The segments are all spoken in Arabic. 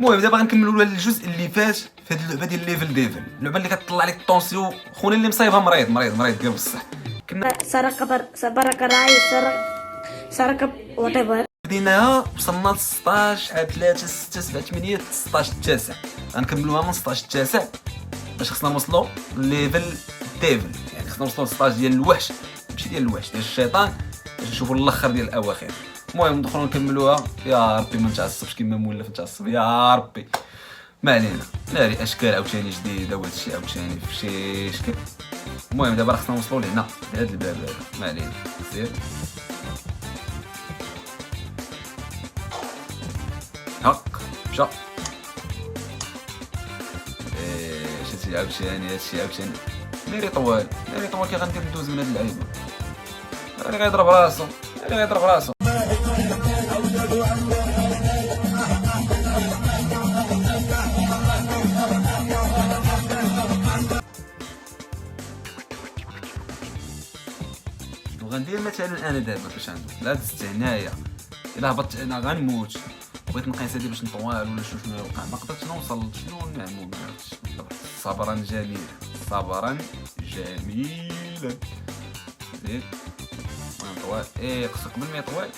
المهم دابا غنكملوا الجزء اللي فات في هذه اللعبه ديال ليفل ديفل، اللعبه اللي كتطلع لك الطونسيون. خونا اللي مصايبها مريض ديال بصح. كنا سرق الرعي سرق وطيبر. بديناها وصلنا ل 16 عاد 3 6 7 8 16 التاسع. غنكملوها من 16 التاسع باش خصنا نوصلوا ليفل ديفل، يعني خصنا نوصلوا ل 16 ديال الوحش، ماشي ديال الوحش، ديال الشيطان، باش نشوفوا الاخر ديال الاواخر. المهم ندخلوا نكملوها. يا ربي ما نتعصبش كيما مولف نتعصب، يا ربي ما علينا. ناري اشكال عاوتاني جديده وهذا الشيء عاوتاني في شي شكل. المهم دابا خصنا نوصلوا لهنا لهاد الباب هذا، ما علينا. سير هاك مشى. شتي عاوتاني هادشي عاوتاني ناري طوال كي غندير ندوز من هاد اللعيبه. ناري غيضرب راسو. وغندير مثلا انا دابا فاش عنده لا دزت هنايا، الا هبطت انا غنموت. بغيت نقيس هادي باش نطوال ولا شنو يوقع، ما قدرتش نوصل. شنو نعمل؟ ما عرفتش. صبرا جميلا زيد ما نطوال. خصو قبل ما يطوال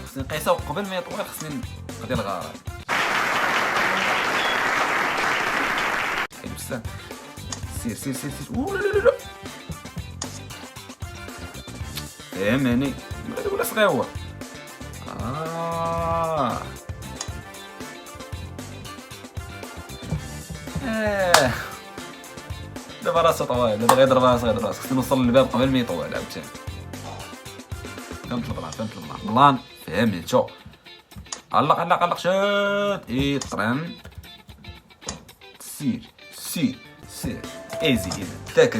خصني نقيسها، وقبل ما يطوال خصني نقضي الغرض. حيد بزاف. سير لا فهمني ولا صغيور. دابا راسو طوال، دابا غيضرب راسو. خصني نوصل للباب قبل ما يطول عاوتاني. فهمت البلان فهمتو. علق شاد طرن. سير ايزي داك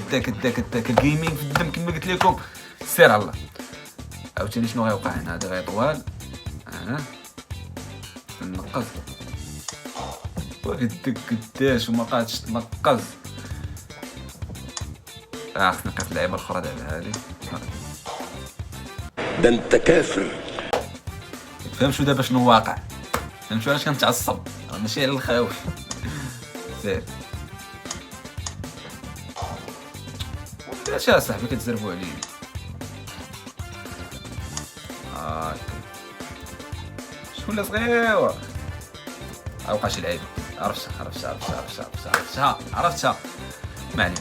الجيمنج في الدم كما قلت لكم. سير على الله. عاوتاني شنو غيوقع هنا؟ هذا غيطوال نقز وقدك قداش وما قادش تنقز. خصني نقيس اللعيبه الاخرى دابا. هادي ده انت كافر. فهمتوا دابا شنو واقع؟ فهمتوا علاش كنتعصب؟ ماشي على الخوف. سير علاش اصاحبي كتزربوا عليا؟ شكون اللي صغير؟ اوقع شي لعيبه. عرفتها ما علينا.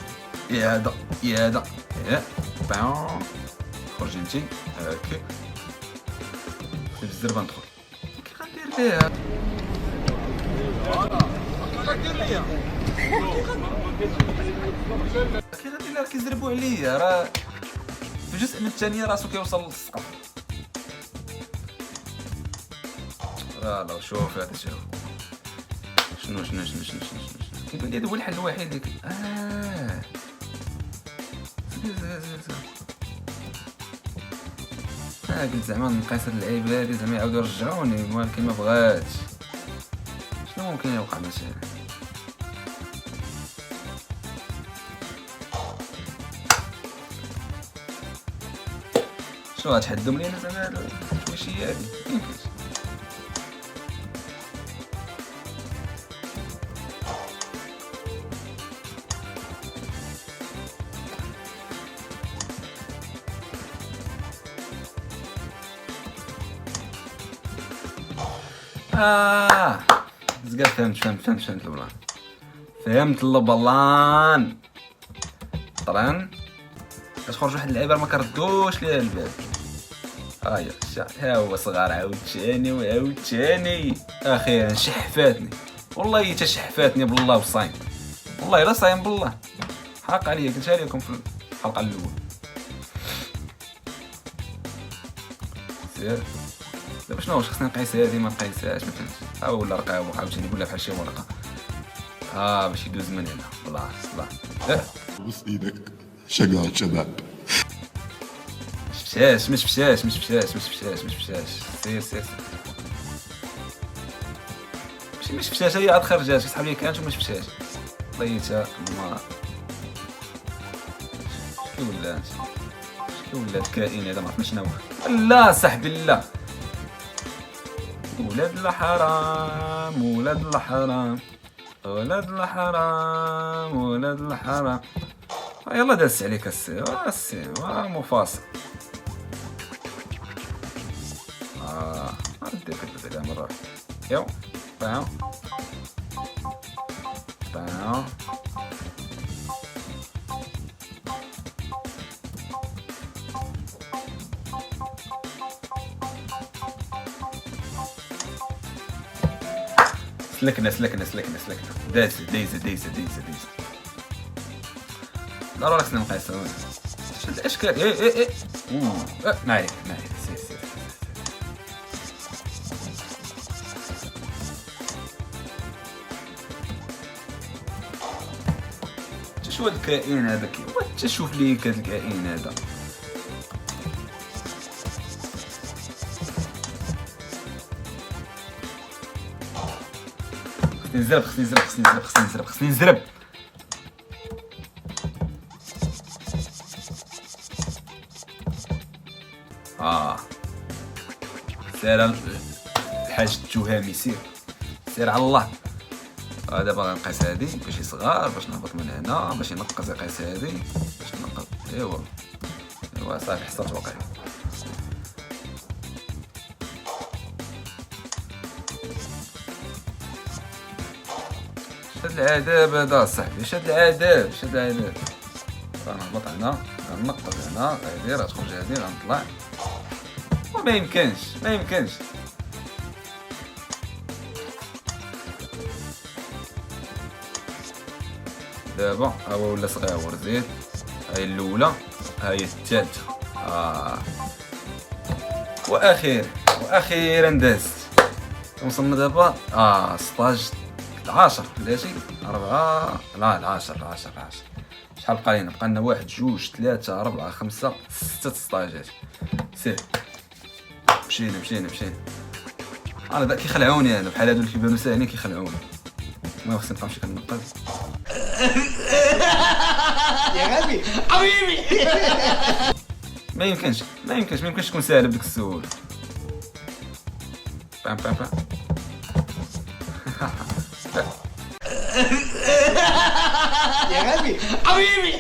يا هذا بام خرج انتي هاكا في الزربه. ندخل كي غندير ليها. كي غندير لها كيزربوا عليا. راه في جزء من الثانيه راسو كيوصل للسقف. لا شوف هذا شنو كيبان لي هذا هو الحل الوحيد اللي قلت زعما نقيس هاد اللعيبه هادي زعما يعاودوا يرجعوني، ولكن ما بغاتش. شنو ممكن يوقع مثلا؟ شنو غتحدهم لينا زعما هاد الشويشيه هادي؟ ميمكنش. زقال فهمت البلان. فهمت البلان. طران كتخرج واحد اللعيبه ما كردوش ليها الباب. ها هو صغار عاوتاني اخيرا شحفاتني. والله حتى شحفاتني بالله وصايم. والله الا صايم بالله. حق عليا قلتها لكم في الحلقه الاولى. سير دابا شنو واش خصني نقيس هادي ما نقيسهاش؟ ما فهمتش. ولا رقاوه عاوتاني يقول لها بحال شي ورقه باش يدوز من هنا. بلاص بوس ايدك شجع الشباب. مش فشاش. سير مش فشاش. هي عاد خرجات كتسحب لي كانت ومش فشاش. طيتها ما شكون ولات كائن هذا ما عرفناش شنو هو. لا صاحبي لا ولاد الحرام ولاد الحرام ولاد الحرام ولاد الحرام. يلا داز عليك السي مفاصل. نديك البداية مرة يو باو باو. سلكنا دايزة ضروري خصنا نقيسو شد الاشكال. ايه ما عليك سير. شو هاد الكائن هذا تشوف لي هاد الكائن هذا. خصني نزرب. سير الحاج التهامي سير على الله. دابا غنقيس هادي باش صغار باش نهبط من هنا باش ينقص يقيس هادي باش نقص. ايوا صافي حصلت واقع. شاد العذاب هذا صاحبي، شاد العذاب. غنهبط هنا غنقص هنا هادي راه تخرج هادي غنطلع. ما يمكنش. دابا هو ولا صغيور زيد. هاي الاولى هاي الثالثه. واخيرا دازت. وصلنا دابا 16 10 بلاتي 4 لا 10 شحال بقى لينا؟ بقى لنا 1 2 3 4 5 6 16. سير مشينا. انا داك كيخلعوني انا بحال هادو اللي كيبانو ساهلين كيخلعوني. ما خصني نبقى نمشي كنقز. يا غبي حبيبي. ما يمكنش تكون ساهله بديك السهوله. بام يا غبي حبيبي.